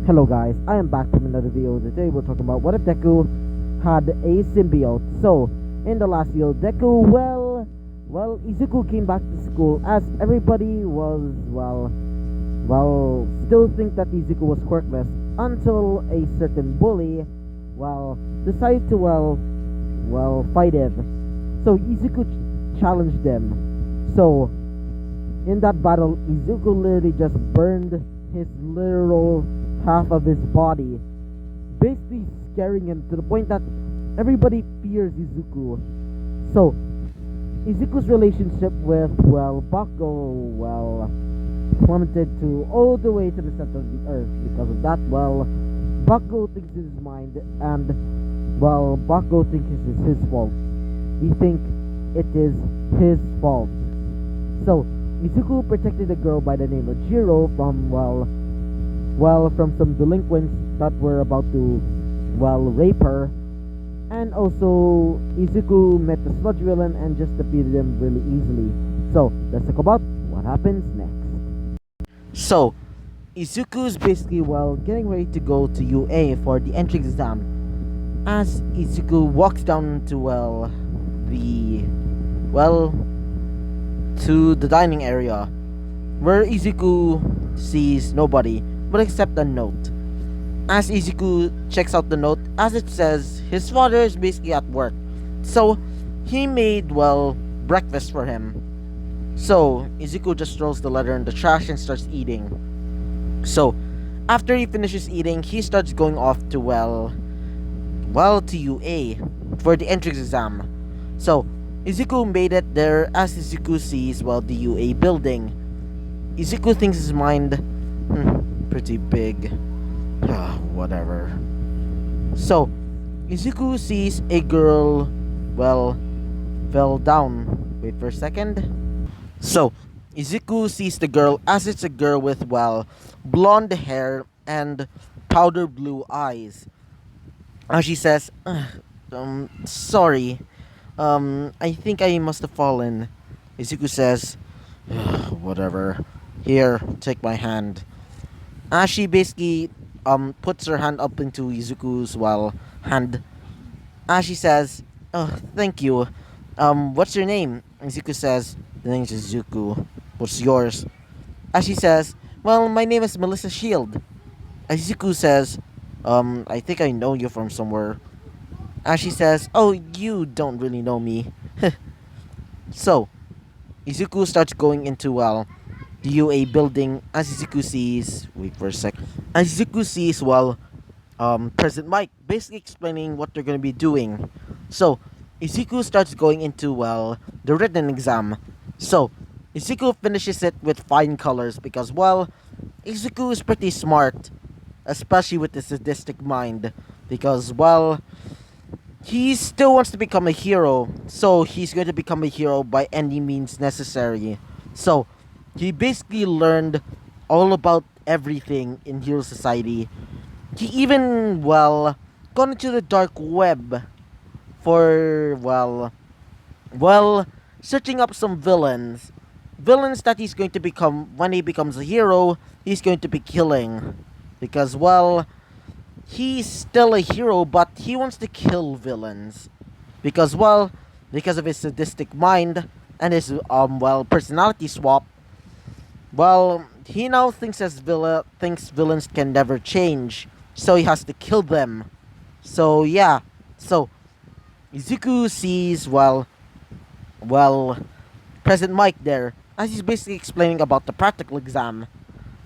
Hello guys, I am back from another video. Today we're talking about what if Deku had a symbiote. So, in the last video, Deku, Izuku came back to school as everybody was, still think that Izuku was quirkless until a certain bully, decided to, fight him. So, Izuku challenged them. So, in that battle, Izuku literally just burned his literal half of his body, basically scaring him to the point that everybody fears Izuku. So, Izuku's relationship with, Bakugo, plummeted to all the way to the center of the earth. Because of that, Bakugo thinks it's his mind, and, Bakugo thinks it's his fault. He thinks it is his fault. So, Izuku protected a girl by the name of Jiro from, from some delinquents that were about to, rape her. And also, Izuku met the sludge villain and just defeated him really easily. So, let's talk about what happens next. So, Izuku's basically, getting ready to go to UA for the entrance exam. As Izuku walks down to, to the dining area, where Izuku sees nobody but except a note. As Izuku checks out the note, as it says, his father is basically at work. So, he made, breakfast for him. So, Izuku just throws the letter in the trash and starts eating. So, after he finishes eating, he starts going off to, to UA for the entrance exam. So, Izuku made it there as Izuku sees, the UA building. Izuku thinks his mind, pretty big. Whatever. So, Izuku sees a girl, fell down. Wait for a second. So, Izuku sees the girl as it's a girl with, blonde hair and powder blue eyes. And she says, sorry. I think I must have fallen. Izuku says, whatever. Here, take my hand. As she basically puts her hand up into Izuku's hand. As she says, oh, thank you. What's your name? Izuku says, the name is Izuku. What's yours? As she says, my name is Melissa Shield. Izuku says, I think I know you from somewhere. As she says, oh, you don't really know me. So, Izuku starts going into, the UA building as Izuku sees... Wait for a sec. As Izuku sees, President Mike basically explaining what they're going to be doing. So, Izuku starts going into, the written exam. So, Izuku finishes it with fine colors because, Izuku is pretty smart. Especially with the sadistic mind. Because, he still wants to become a hero. So, he's going to become a hero by any means necessary. So, he basically learned all about everything in Hero Society. He even, gone into the dark web for, searching up some villains. Villains that he's going to become, when he becomes a hero, he's going to be killing. Because, he's still a hero, but he wants to kill villains. Because, because of his sadistic mind and his, personality swap, he now thinks villains can never change, so he has to kill them. So yeah, so Izuku sees President Mike there as he's basically explaining about the practical exam,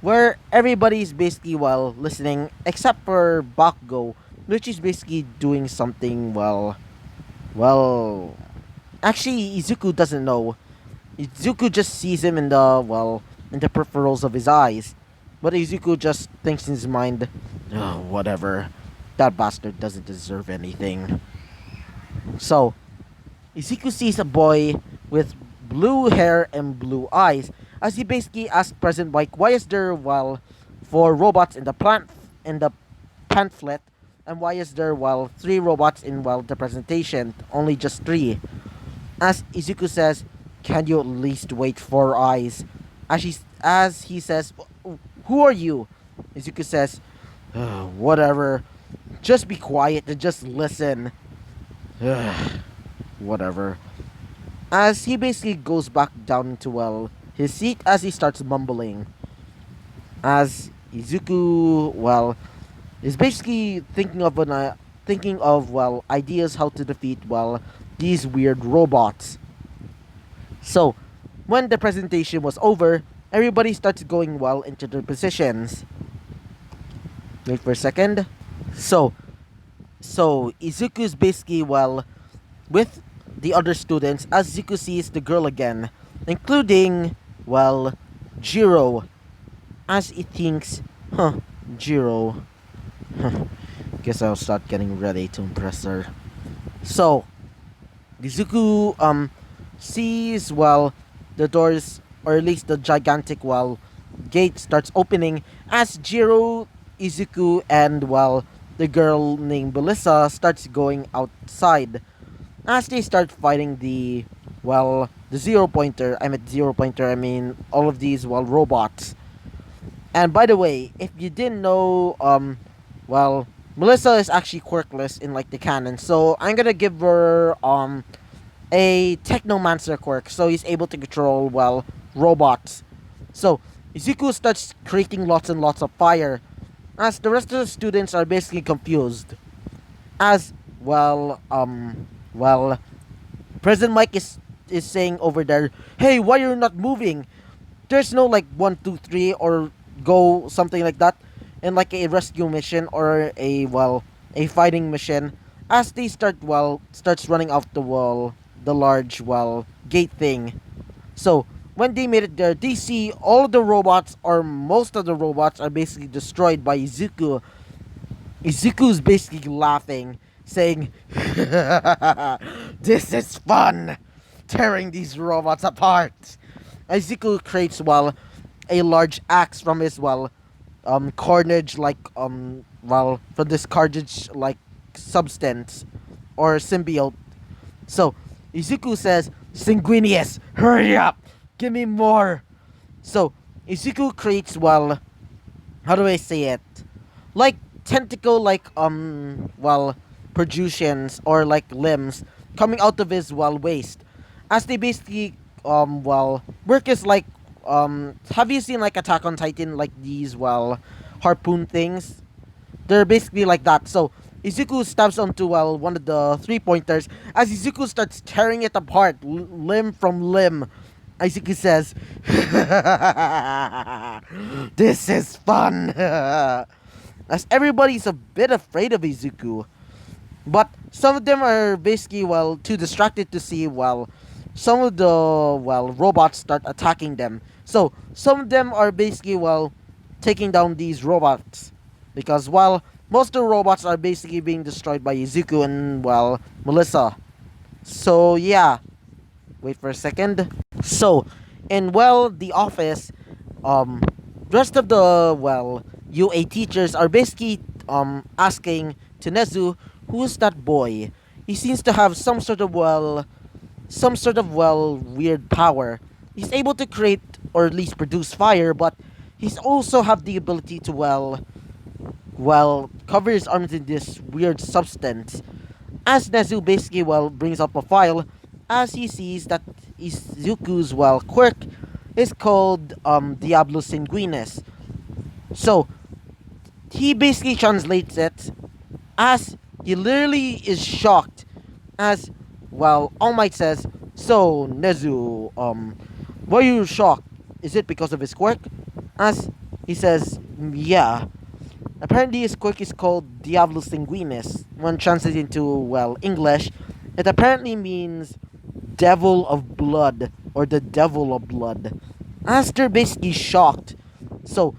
where everybody's basically listening except for Bakugo, which is basically doing something actually Izuku doesn't know. Izuku just sees him in the in the peripherals of his eyes. But Izuku just thinks in his mind, oh, whatever. That bastard doesn't deserve anything. So, Izuku sees a boy with blue hair and blue eyes as he basically asks President Mike, why is there, 4 robots in the pamphlet, and why is there, 3 robots in, the presentation, only just 3? As Izuku says, can you at least wait 4 eyes? As he says, who are you? Izuku says, Whatever. Just be quiet and just listen. Whatever. As he basically goes back down into, his seat as he starts mumbling. As Izuku, is basically thinking of, ideas how to defeat, these weird robots. So, when the presentation was over, everybody starts going, into their positions. Wait for a second. So, Izuku's basically, with the other students as Izuku sees the girl again, including, Jiro, as he thinks, Jiro, guess I'll start getting ready to impress her. So, Izuku, sees, the doors, or at least the gigantic, gate starts opening as Jiro, Izuku, and, the girl named Melissa starts going outside. As they start fighting the zero pointer, I mean all of these, robots. And by the way, if you didn't know, Melissa is actually quirkless in, the canon, so I'm gonna give her, a Technomancer quirk, so he's able to control, robots. So, Izuku starts creating lots and lots of fire, as the rest of the students are basically confused. As, President Mike is saying over there, "Hey, why are you not moving? There's no, 1, 2, 3, or go, something like that, in, a rescue mission, or a fighting mission." As they starts running off the large, gate thing. So, when they made it there, they see all of the robots, or most of the robots, are basically destroyed by Izuku. Izuku's basically laughing, saying, "This is fun! Tearing these robots apart!" Izuku creates, a large axe from his, carnage, from this carnage, substance, or symbiote. So, Izuku says, "Sanguinius, hurry up! Give me more!" So, Izuku creates, how do I say it? Like tentacle, protrusions, or limbs coming out of his, waist. As they basically, work is have you seen, Attack on Titan, these, harpoon things? They're basically like that. So, Izuku stabs onto, one of the 3 pointers. As Izuku starts tearing it apart, limb from limb, Izuku says, "This is fun!" As everybody's a bit afraid of Izuku. But some of them are basically, too distracted to see, some of the, robots start attacking them. So, some of them are basically, taking down these robots. Because, most of the robots are basically being destroyed by Izuku and, Melissa. So, yeah. Wait for a second. So, in, the office, um, rest of the, UA teachers are basically, asking to Nezu, "Who's that boy? He seems to have some sort of weird power. He's able to create, or at least produce fire, but he's also have the ability to, cover his arms in this weird substance." As Nezu basically, brings up a file, as he sees that Izuku's, quirk is called, Diablo Sanguinis. So, he basically translates it, as he literally is shocked, as, All Might says, "So, Nezu, why are you shocked? Is it because of his quirk?" As he says, "Yeah. Apparently his quirk is called Diablo Sanguinis. When translated into, English, it apparently means devil of blood, or the devil of blood." As they're basically shocked. So,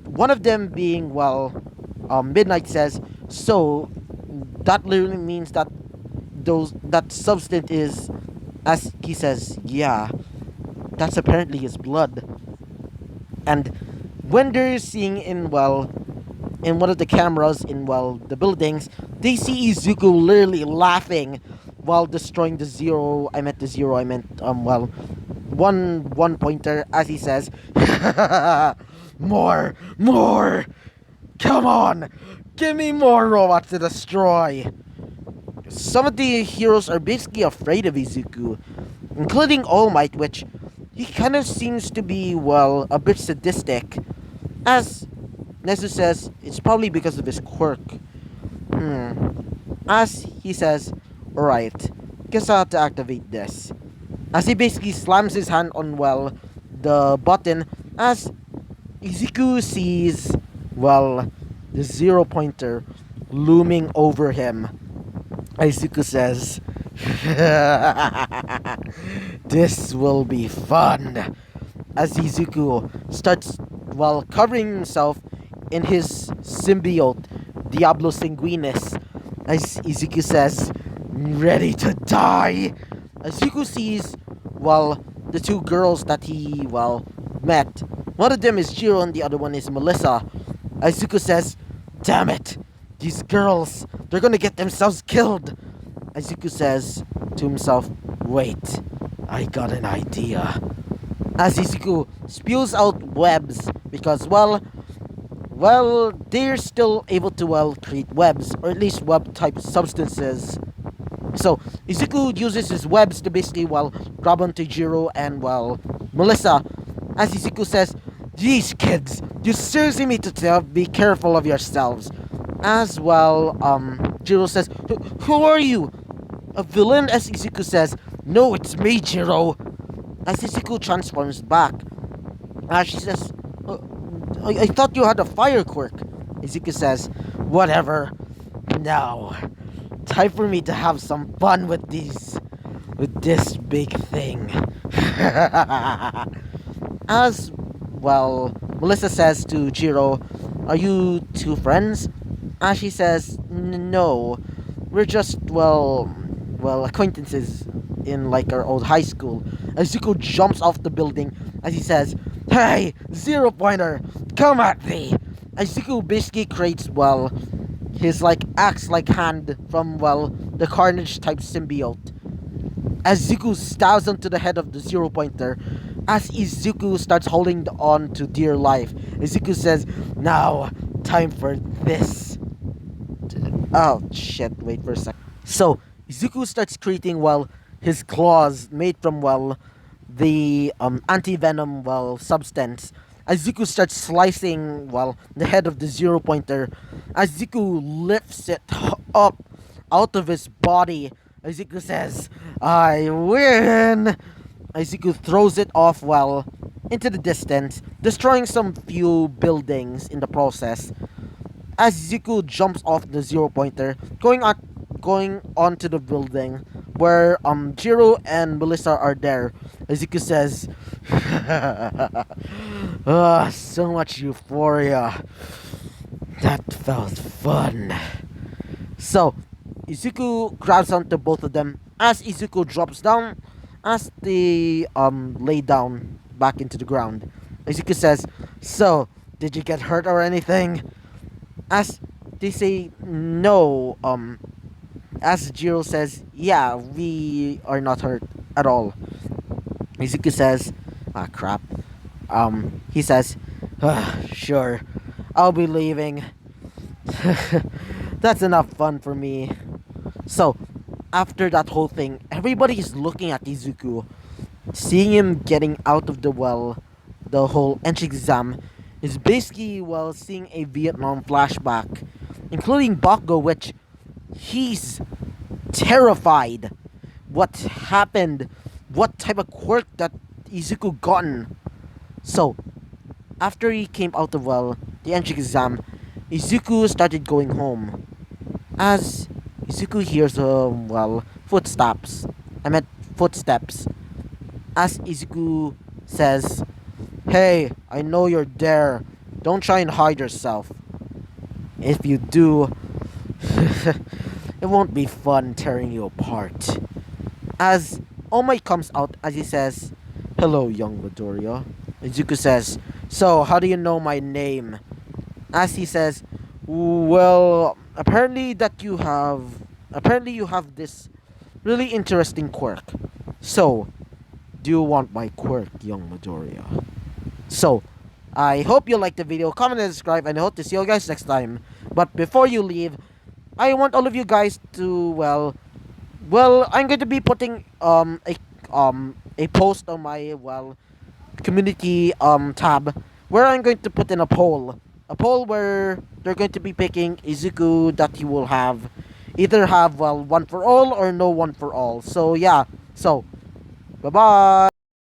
one of them being, Midnight says, "So, that literally means that substance is," as he says, "Yeah, that's apparently his blood." And when they're seeing in one of the cameras in, the buildings, they see Izuku literally laughing while destroying the zero, one pointer, as he says, "More, more!" Come on! Give me more robots to destroy! Some of the heroes are basically afraid of Izuku, including All Might, which he kind of seems to be, well, a bit sadistic. As Nezu says, it's probably because of his quirk. As he says, alright, guess I have to activate this. As he basically slams his hand on, well, the button, as Izuku sees, well, the zero pointer looming over him. Izuku says, this will be fun. As Izuku starts, well, covering himself in his symbiote, Diablo Sanguinis. As Izuku says, ready to die. Izuku sees, well, the two girls that he, well, met. One of them is Jiro and the other one is Melissa. Izuku says, damn it, these girls, they're gonna get themselves killed. Izuku says to himself, wait, I got an idea. As Izuku spews out webs because, well, they're still able to, well, create webs, or at least web-type substances. So, Izuku uses his webs to basically, well, grab onto Jiro and, well, Melissa. As Izuku says, these kids, you seriously need to be careful of yourselves. As, well, Jiro says, who are you? A villain? As Izuku says, no, it's me, Jiro. As Izuku transforms back, she says, I thought you had a fire quirk. Izuku says, whatever. Now, time for me to have some fun with this big thing. As, well, Melissa says to Jiro, are you two friends? She says, no, we're just, well, acquaintances in, like, our old high school. Izuku jumps off the building as he says, hey, zero pointer, come at me. Izuku basically creates, well, his, like, axe-like hand from, well, the Carnage type symbiote. As Izuku stabs onto the head of the zero pointer, as Izuku starts holding on to dear life, Izuku says, now, time for this. Oh, shit, wait for a sec. So, Izuku starts creating, well, his claws made from, well, the anti-venom, well, substance. As Izuku starts slicing, well, the head of the zero pointer, as Izuku lifts it up out of his body, Izuku says, I win! Izuku throws it off, well, into the distance, destroying some few buildings in the process. As Izuku jumps off the zero pointer, going onto the building where Jiro and Melissa are there. Izuku says, so much euphoria. That felt fun. So, Izuku grabs onto both of them as Izuku drops down as they lay down back into the ground. Izuku says, so, did you get hurt or anything? As they say no, as Jiro says, yeah, we are not hurt at all. Izuku says, crap. He says, sure, I'll be leaving. That's enough fun for me. So, after that whole thing, everybody is looking at Izuku, seeing him getting out of the well, the whole entrance exam, is basically, well, seeing a Vietnam flashback, including Bakugo, which he's terrified. What happened? What type of quirk that Izuku gotten? So, after he came out of, well, the entrance exam, Izuku started going home. As Izuku hears, well, footsteps. I meant footsteps. As Izuku says, hey, I know you're there. Don't try and hide yourself. If you do, it won't be fun tearing you apart. As All Might comes out as he says, hello, young Midoriya. Izuku says, so, how do you know my name? As he says, well, apparently you have this really interesting quirk. So, do you want my quirk, young Midoriya? So, I hope you liked the video, comment and subscribe, and I hope to see you guys next time. But before you leave, I want all of you guys to, I'm going to be putting a post on my community tab where I'm going to put in a poll where they're going to be picking Izuku that you will have either have one for all or no one for all. So yeah, so bye bye.